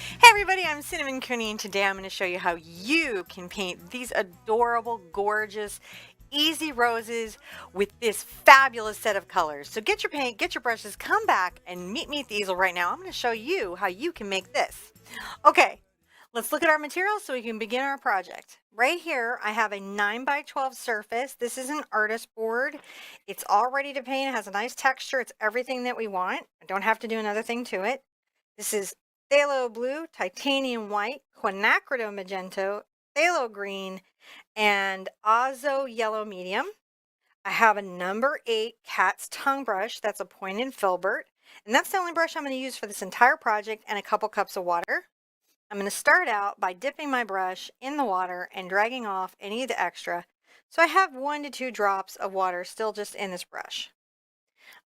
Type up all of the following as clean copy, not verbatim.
Hey everybody, I'm Cinnamon Cooney, and today I'm going to show you how you can paint these adorable, gorgeous, easy roses with this fabulous set of colors. So get your paint, get your brushes, come back and meet me at the easel right now. I'm going to show you how you can make this. Okay, let's look at our materials so we can begin our project. Right here, I have a 9x12 surface. This is an artist board. It's all ready to paint. It has a nice texture. It's everything that we want. I don't have to do another thing to it. This is Phthalo Blue, Titanium White, Quinacridone Magenta, Phthalo Green, and Azo Yellow Medium. I have a number 8 cat's tongue brush. That's a point and filbert. And that's the only brush I'm going to use for this entire project, and a couple cups of water. I'm going to start out by dipping my brush in the water and dragging off any of the extra. So I have 1 to 2 drops of water still just in this brush.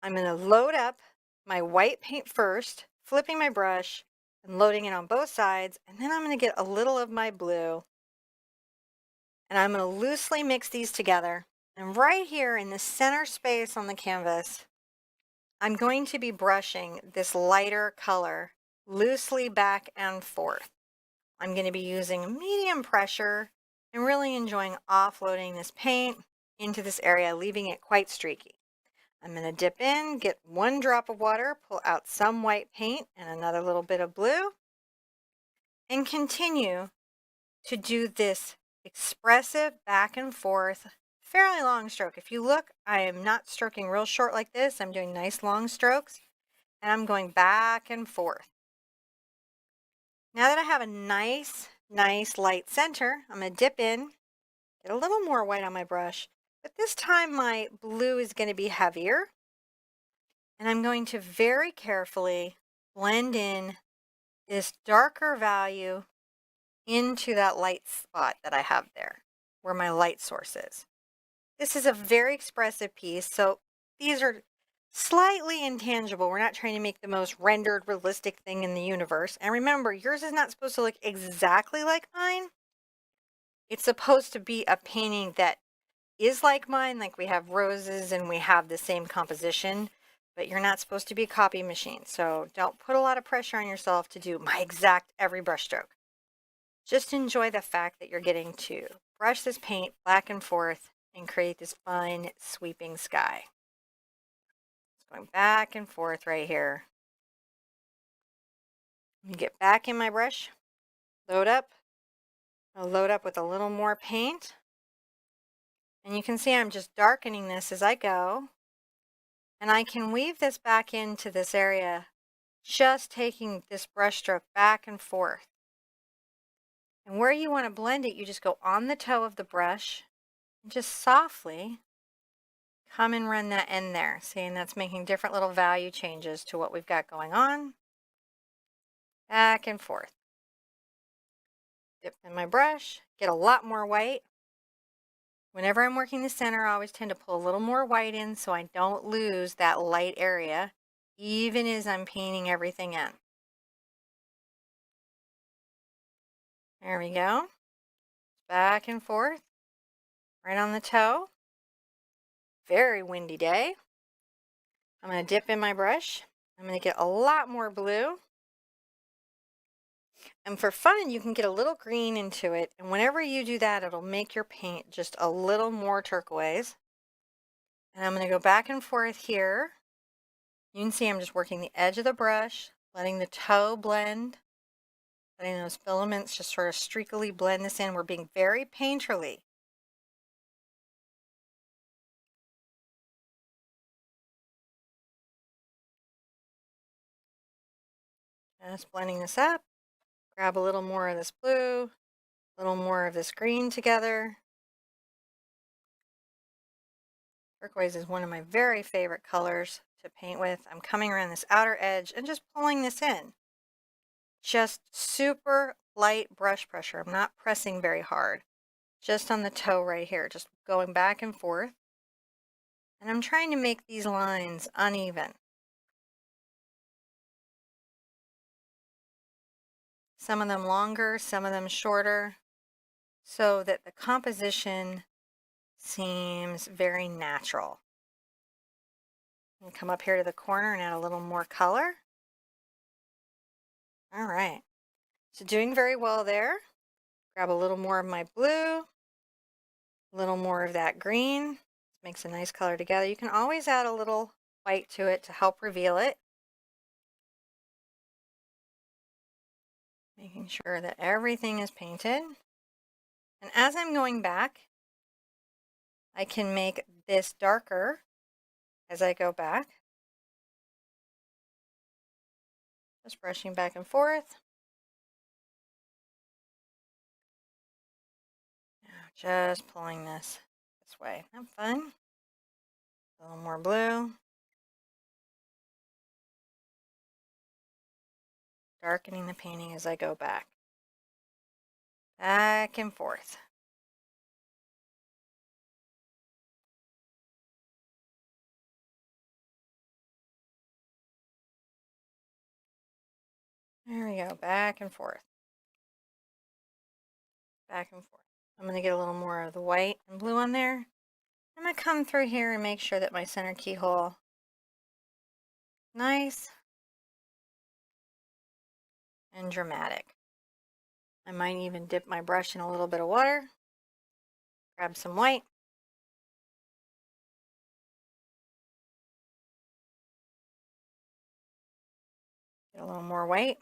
I'm going to load up my white paint first, flipping my brush and loading it on both sides, and then I'm going to get a little of my blue and I'm going to loosely mix these together. And right here in the center space on the canvas, I'm going to be brushing this lighter color loosely back and forth. I'm going to be using medium pressure and really enjoying offloading this paint into this area, leaving it quite streaky. I'm going to dip in, get 1 drop of water, pull out some white paint and another little bit of blue, and continue to do this expressive back and forth, fairly long stroke. If you look, I am not stroking real short like this. I'm doing nice long strokes, and I'm going back and forth. Now that I have a nice light center, I'm going to dip in, get a little more white on my brush, but this time my blue is going to be heavier. And I'm going to very carefully blend in this darker value into that light spot that I have there, where my light source is. This is a very expressive piece, so these are slightly intangible. We're not trying to make the most rendered, realistic thing in the universe. And remember, yours is not supposed to look exactly like mine. It's supposed to be a painting that is like mine, like we have roses and we have the same composition, but you're not supposed to be a copy machine. So don't put a lot of pressure on yourself to do my exact every brush stroke. Just enjoy the fact that you're getting to brush this paint back and forth and create this fun sweeping sky. It's going back and forth right here. Get back in my brush, load up. I'll load up with a little more paint. And you can see I'm just darkening this as I go. And I can weave this back into this area, just taking this brush stroke back and forth. And where you want to blend it, you just go on the toe of the brush and just softly come and run that in there. See, and that's making different little value changes to what we've got going on. Back and forth. Dip in my brush, get a lot more white. Whenever I'm working the center, I always tend to pull a little more white in so I don't lose that light area, even as I'm painting everything in. There we go. Back and forth, right on the toe. Very windy day. I'm going to dip in my brush. I'm going to get a lot more blue. And for fun, you can get a little green into it. And whenever you do that, it'll make your paint just a little more turquoise. And I'm going to go back and forth here. You can see I'm just working the edge of the brush, letting the toe blend, letting those filaments just sort of streakily blend this in. We're being very painterly. Just blending this up. Grab a little more of this blue, a little more of this green together. Turquoise is one of my very favorite colors to paint with. I'm coming around this outer edge and just pulling this in. Just super light brush pressure. I'm not pressing very hard. Just on the toe right here, just going back and forth. And I'm trying to make these lines uneven. Some of them longer, some of them shorter, so that the composition seems very natural. And come up here to the corner and add a little more color. All right. So doing very well there. Grab a little more of my blue, a little more of that green. Makes a nice color together. You can always add a little white to it to help reveal it. Making sure that everything is painted. And as I'm going back, I can make this darker as I go back. Just brushing back and forth. Now just pulling this way. Have fun. A little more blue. Darkening the painting as I go back. Back and forth. There we go. Back and forth. Back and forth. I'm going to get a little more of the white and blue on there. I'm going to come through here and make sure that my center keyhole nice and dramatic. I might even dip my brush in a little bit of water. Grab some white. Get a little more white.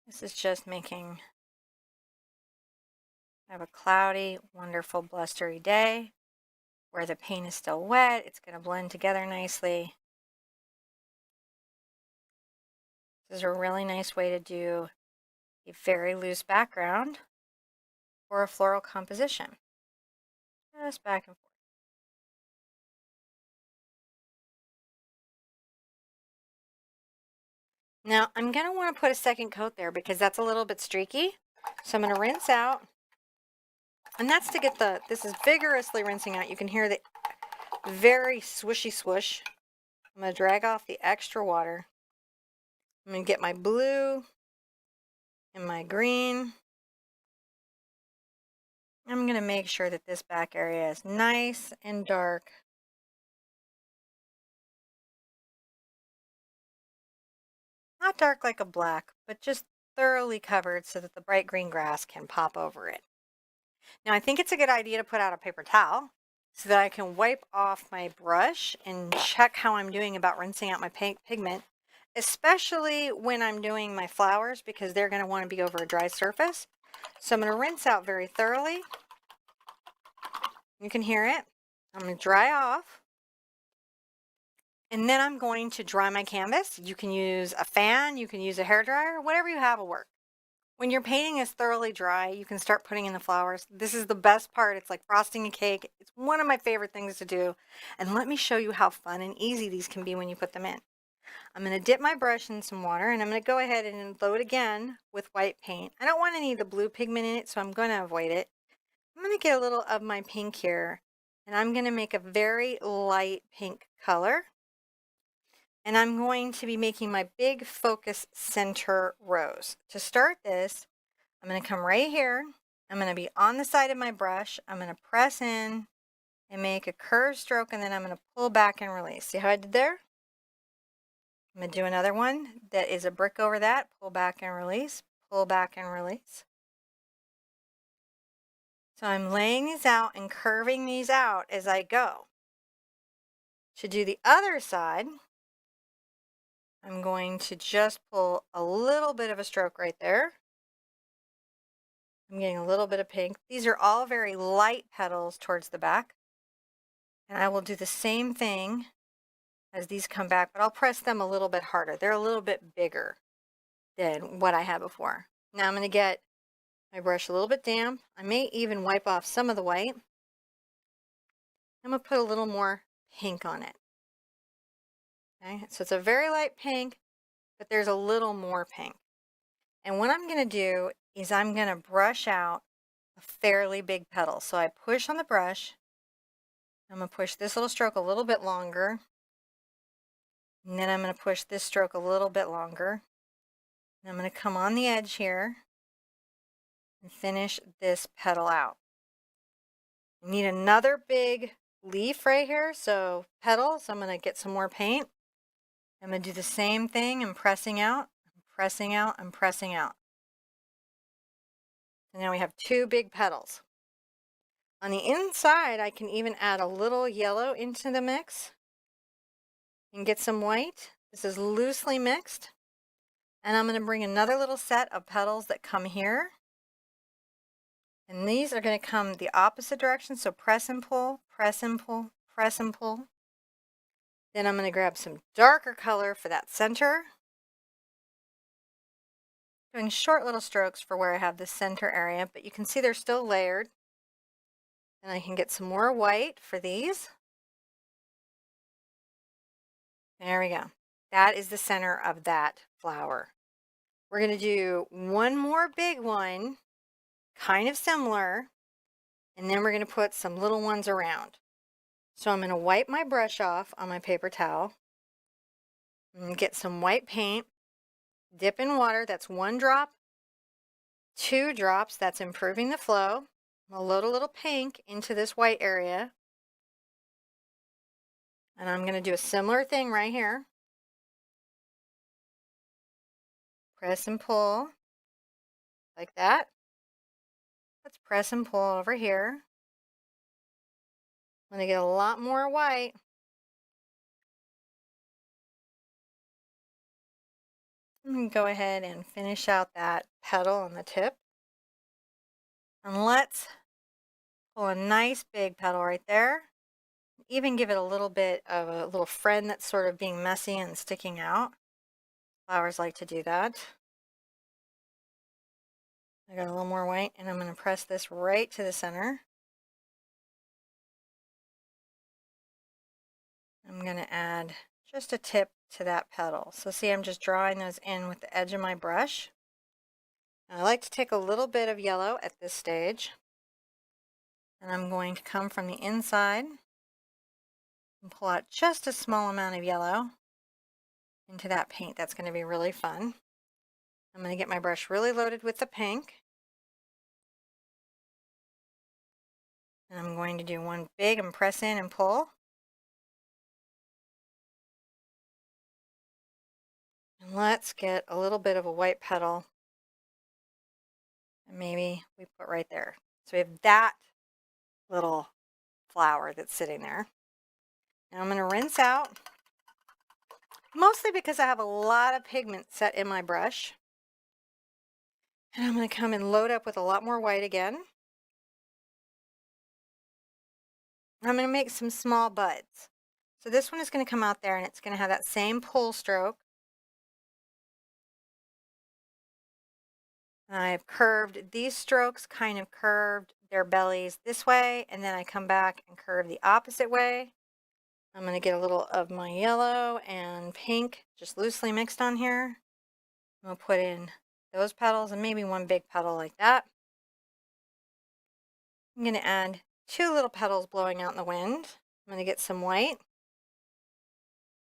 This is just making have a cloudy, wonderful, blustery day where the paint is still wet. It's going to blend together nicely. This is a really nice way to do a very loose background for a floral composition. Just back and forth. Now I'm going to want to put a second coat there because that's a little bit streaky. So I'm going to rinse out. And that's to get this is vigorously rinsing out. You can hear the very swishy swoosh. I'm going to drag off the extra water. I'm going to get my blue and my green. I'm going to make sure that this back area is nice and dark. Not dark like a black, but just thoroughly covered so that the bright green grass can pop over it. Now I think it's a good idea to put out a paper towel so that I can wipe off my brush and check how I'm doing about rinsing out my pigment, especially when I'm doing my flowers because they're going to want to be over a dry surface. So I'm going to rinse out very thoroughly. You can hear it. I'm going to dry off. And then I'm going to dry my canvas. You can use a fan, you can use a hairdryer, whatever you have will work. When your painting is thoroughly dry, you can start putting in the flowers. This is the best part. It's like frosting a cake. It's one of my favorite things to do. And let me show you how fun and easy these can be when you put them in. I'm going to dip my brush in some water and I'm going to go ahead and load again with white paint. I don't want any of the blue pigment in it, so I'm going to avoid it. I'm going to get a little of my pink here and I'm going to make a very light pink color. And I'm going to be making my big focus center rose. To start this, I'm going to come right here. I'm going to be on the side of my brush. I'm going to press in and make a curved stroke, and then I'm going to pull back and release. See how I did there? I'm going to do another one that is a brick over that. Pull back and release, pull back and release. So I'm laying these out and curving these out as I go. To do the other side, I'm going to just pull a little bit of a stroke right there. I'm getting a little bit of pink. These are all very light petals towards the back. And I will do the same thing as these come back, but I'll press them a little bit harder. They're a little bit bigger than what I had before. Now I'm going to get my brush a little bit damp. I may even wipe off some of the white. I'm going to put a little more pink on it. Okay, so it's a very light pink, but there's a little more pink. And what I'm going to do is I'm going to brush out a fairly big petal. So I push on the brush. I'm going to push this little stroke a little bit longer. And then I'm going to push this stroke a little bit longer. And I'm going to come on the edge here and finish this petal out. I need another big leaf right here, so petals. I'm going to get some more paint. I'm going to do the same thing. I'm pressing out, I'm pressing out, I'm pressing out. And now we have 2 big petals. On the inside, I can even add a little yellow into the mix and get some white. This is loosely mixed. And I'm going to bring another little set of petals that come here. And these are going to come the opposite direction. So press and pull, press and pull, press and pull. Then I'm going to grab some darker color for that center. Doing short little strokes for where I have the center area, but you can see they're still layered. And I can get some more white for these. There we go. That is the center of that flower. We're going to do one more big one, kind of similar, and then we're going to put some little ones around. So I'm going to wipe my brush off on my paper towel and get some white paint, dip in water, that's 1 drop, 2 drops, that's improving the flow. I'll load a little pink into this white area. And I'm going to do a similar thing right here. Press and pull like that. Let's press and pull over here. I'm going to get a lot more white. I'm going to go ahead and finish out that petal on the tip. And let's pull a nice big petal right there. Even give it a little bit of a little friend that's sort of being messy and sticking out. Flowers like to do that. I got a little more white, and I'm going to press this right to the center. I'm going to add just a tip to that petal. So see, I'm just drawing those in with the edge of my brush. And I like to take a little bit of yellow at this stage. And I'm going to come from the inside and pull out just a small amount of yellow into that paint. That's going to be really fun. I'm going to get my brush really loaded with the pink. And I'm going to do one big and press in and pull. And let's get a little bit of a white petal. And maybe we put right there. So we have that little flower that's sitting there. Now I'm going to rinse out, mostly because I have a lot of pigment set in my brush. And I'm going to come and load up with a lot more white again. I'm going to make some small buds. So this one is going to come out there and it's going to have that same pull stroke. I've curved these strokes, kind of curved their bellies this way, and then I come back and curve the opposite way. I'm going to get a little of my yellow and pink just loosely mixed on here. I'm going to put in those petals and maybe one big petal like that. I'm going to add 2 little petals blowing out in the wind. I'm going to get some white.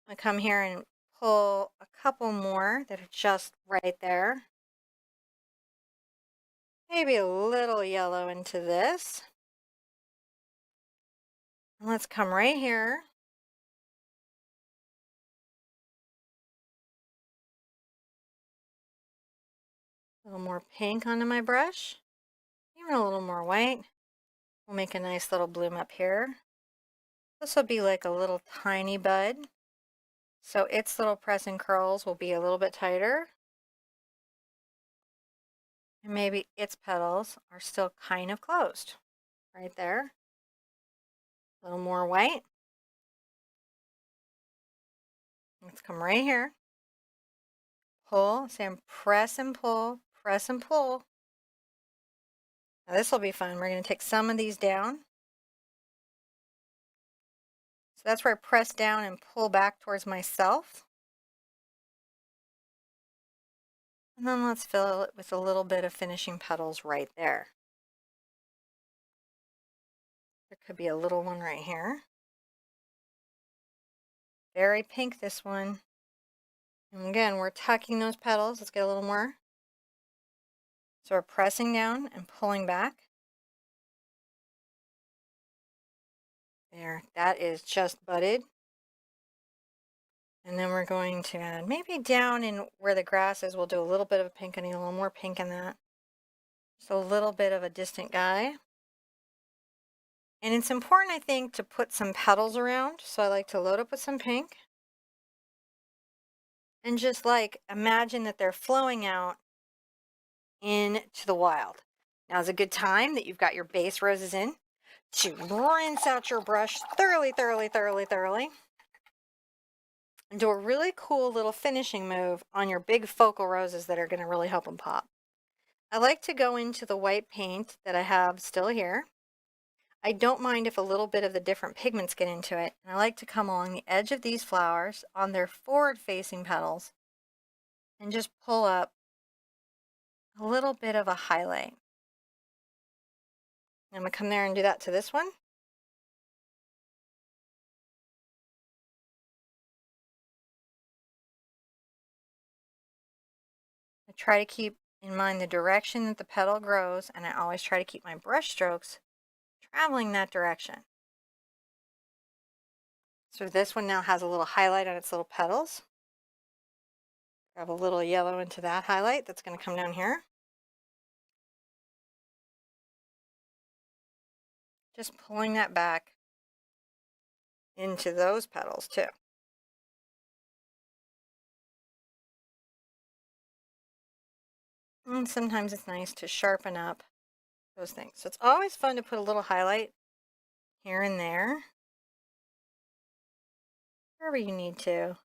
I'm going to come here and pull a couple more that are just right there. Maybe a little yellow into this. And let's come right here. A little more pink onto my brush. Even a little more white. We'll make a nice little bloom up here. This will be like a little tiny bud. So its little press and curls will be a little bit tighter. And maybe its petals are still kind of closed. Right there. A little more white. Let's come right here. Pull. See, I'm press and pull, press and pull. Now this will be fun. We're going to take some of these down. So that's where I press down and pull back towards myself. And then let's fill it with a little bit of finishing petals right there. There could be a little one right here. Very pink, this one. And again, we're tucking those petals. Let's get a little more. So we're pressing down and pulling back. There, that is just budded. And then we're going to add maybe down in where the grass is, we'll do a little bit of a pink. I need a little more pink in that. Just a little bit of a distant guy. And it's important, I think, to put some petals around. So I like to load up with some pink. And just like imagine that they're flowing out into the wild. Now is a good time that you've got your base roses in to rinse out your brush thoroughly, thoroughly, thoroughly, thoroughly. And do a really cool little finishing move on your big focal roses that are going to really help them pop. I like to go into the white paint that I have still here. I don't mind if a little bit of the different pigments get into it. And I like to come along the edge of these flowers on their forward-facing petals and just pull up a little bit of a highlight. I'm going to come there and do that to this one. I try to keep in mind the direction that the petal grows, and I always try to keep my brush strokes traveling that direction. So this one now has a little highlight on its little petals. Grab a little yellow into that highlight that's going to come down here. Just pulling that back into those petals too. And sometimes it's nice to sharpen up those things. So it's always fun to put a little highlight here and there, wherever you need to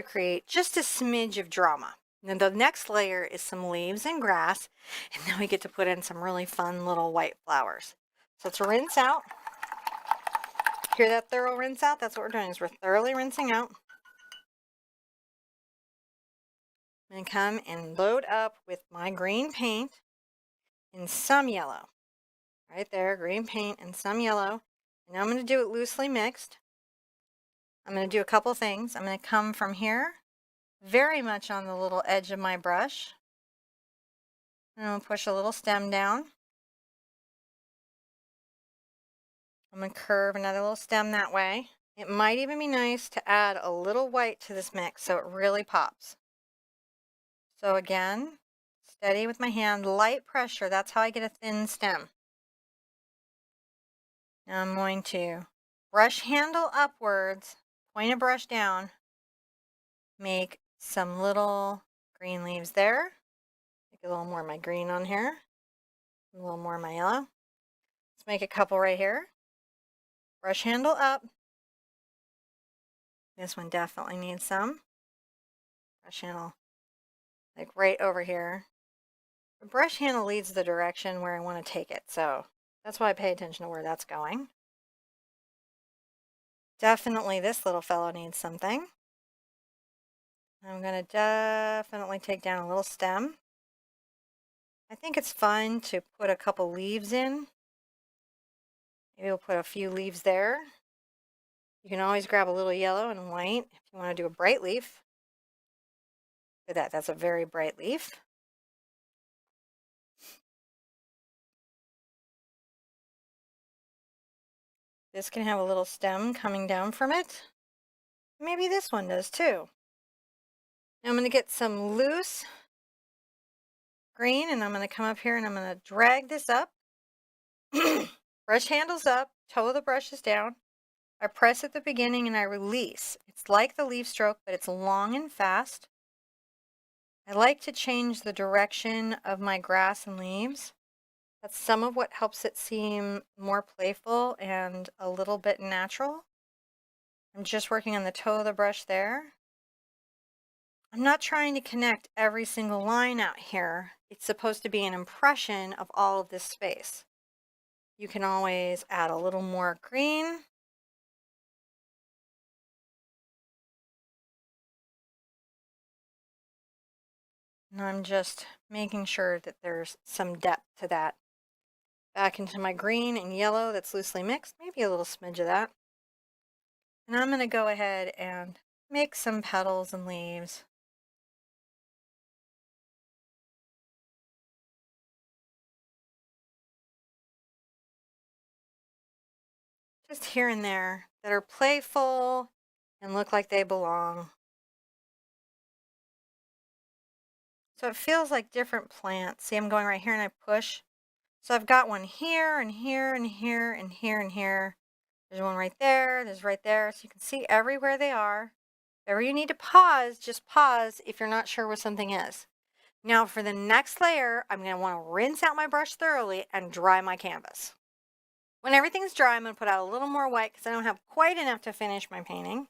create just a smidge of drama. And then the next layer is some leaves and grass, and then we get to put in some really fun little white flowers. So let's rinse out. Hear that thorough rinse out? That's what we're doing, is we're thoroughly rinsing out. I'm going to come and load up with my green paint and some yellow. Right there, green paint and some yellow. And now I'm going to do it loosely mixed. I'm going to do a couple things. I'm going to come from here, very much on the little edge of my brush. And I'm going to push a little stem down. I'm going to curve another little stem that way. It might even be nice to add a little white to this mix so it really pops. So again, steady with my hand, light pressure. That's how I get a thin stem. Now I'm going to brush handle upwards, point a brush down, make some little green leaves there. Make a little more of my green on here, a little more of my yellow. Let's make a couple right here. Brush handle up. This one definitely needs some. Brush handle like right over here. The brush handle leads the direction where I want to take it, so that's why I pay attention to where that's going. Definitely this little fellow needs something. I'm going to definitely take down a little stem. I think it's fun to put a couple leaves in. Maybe we'll put a few leaves there. You can always grab a little yellow and white if you want to do a bright leaf. Look at that, that's a very bright leaf. This can have a little stem coming down from it. Maybe this one does too. Now I'm going to get some loose green and I'm going to come up here and I'm going to drag this up. Brush handles up, toe of the brush is down. I press at the beginning and I release. It's like the leaf stroke, but it's long and fast. I like to change the direction of my grass and leaves. That's some of what helps it seem more playful and a little bit natural. I'm just working on the toe of the brush there. I'm not trying to connect every single line out here. It's supposed to be an impression of all of this space. You can always add a little more green. And I'm just making sure that there's some depth to that. Back into my green and yellow that's loosely mixed, maybe a little smidge of that. And I'm going to go ahead and make some petals and leaves. Just here and there. that are playful and look like they belong. So it feels like different plants. See, I'm going right here and I push. So I've got one here and here and here and here and here. There's one right there. There's right there. So you can see everywhere they are. If ever you need to pause, just pause if you're not sure what something is. Now for the next layer, I'm going to want to rinse out my brush thoroughly and dry my canvas. When everything's dry, I'm going to put out a little more white because I don't have quite enough to finish my painting.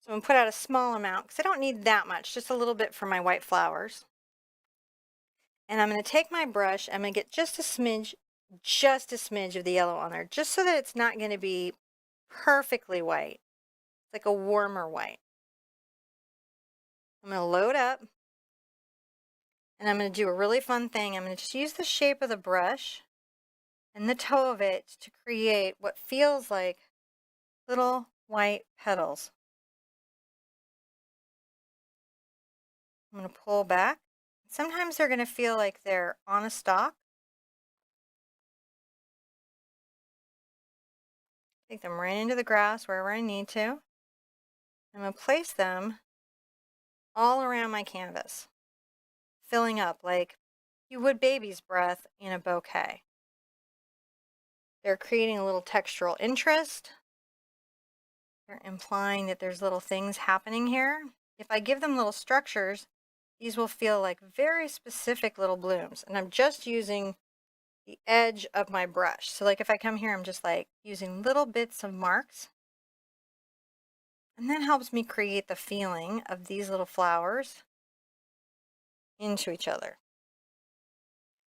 So I'm going to put out a small amount because I don't need that much, just a little bit for my white flowers. And I'm going to take my brush, I'm going to get just a smidge of the yellow on there, just so that it's not going to be perfectly white. It's like a warmer white. I'm going to load up, and I'm going to do a really fun thing. I'm going to just use the shape of the brush and the toe of it to create what feels like little white petals. I'm going to pull back. Sometimes they're going to feel like they're on a stalk. Take them right into the grass wherever I need to. I'm going to place them all around my canvas, filling up like you would baby's breath in a bouquet. They're creating a little textural interest. They're implying that there's little things happening here. If I give them little structures, these will feel like very specific little blooms. And I'm just using the edge of my brush. So like if I come here, I'm just like using little bits of marks. And that helps me create the feeling of these little flowers into each other.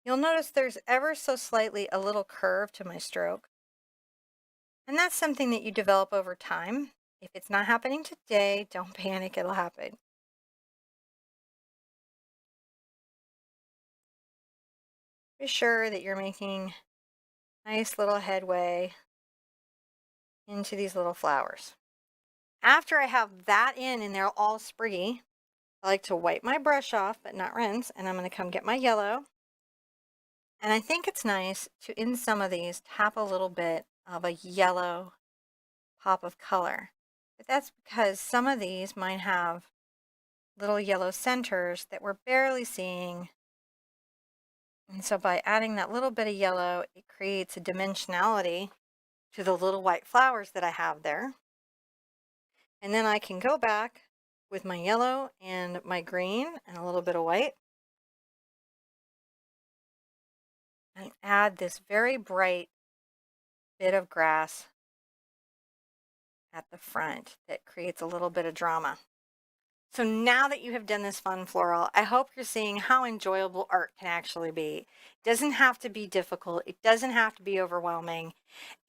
You'll notice there's ever so slightly a little curve to my stroke. And that's something that you develop over time. If it's not happening today, don't panic, it'll happen. Be sure that you're making nice little headway into these little flowers. After I have that in and they're all spriggy, I like to wipe my brush off, but not rinse, and I'm going to come get my yellow. And I think it's nice to, in some of these, tap a little bit of a yellow pop of color. But that's because some of these might have little yellow centers that we're barely seeing. And so by adding that little bit of yellow, it creates a dimensionality to the little white flowers that I have there. And then I can go back with my yellow and my green and a little bit of white and add this very bright bit of grass at the front that creates a little bit of drama. So now that you have done this fun floral, I hope you're seeing how enjoyable art can actually be. It doesn't have to be difficult. It doesn't have to be overwhelming.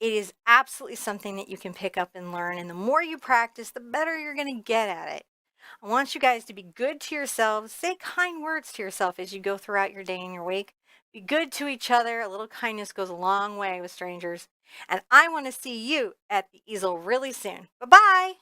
It is absolutely something that you can pick up and learn. And the more you practice, the better you're going to get at it. I want you guys to be good to yourselves. Say kind words to yourself as you go throughout your day and your week. Be good to each other. A little kindness goes a long way with strangers. And I want to see you at the easel really soon. Bye-bye.